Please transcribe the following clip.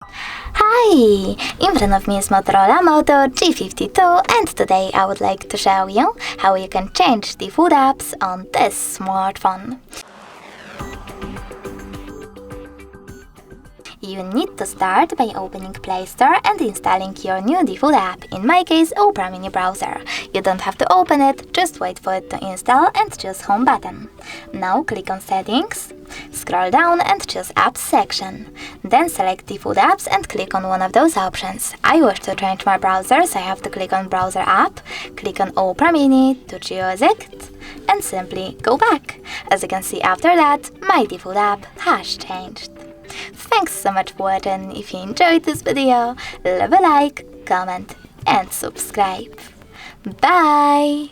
Hi! In front of me is Motorola Moto G52, and today I would like to show you how you can change the food apps on this smartphone. You need to start by opening Play Store and installing your new default app, in my case Opera Mini Browser. You don't have to open it, just wait for it to install and choose Home button. Now click on Settings, scroll down and choose Apps section. Then select Default Apps and click on one of those options. I wish to change my browser, so I have to click on Browser app, click on Opera Mini to choose it, and simply go back. As you can see after that, my default app has changed. Thanks so much for watching. If you enjoyed this video, leave a like, comment and subscribe. Bye!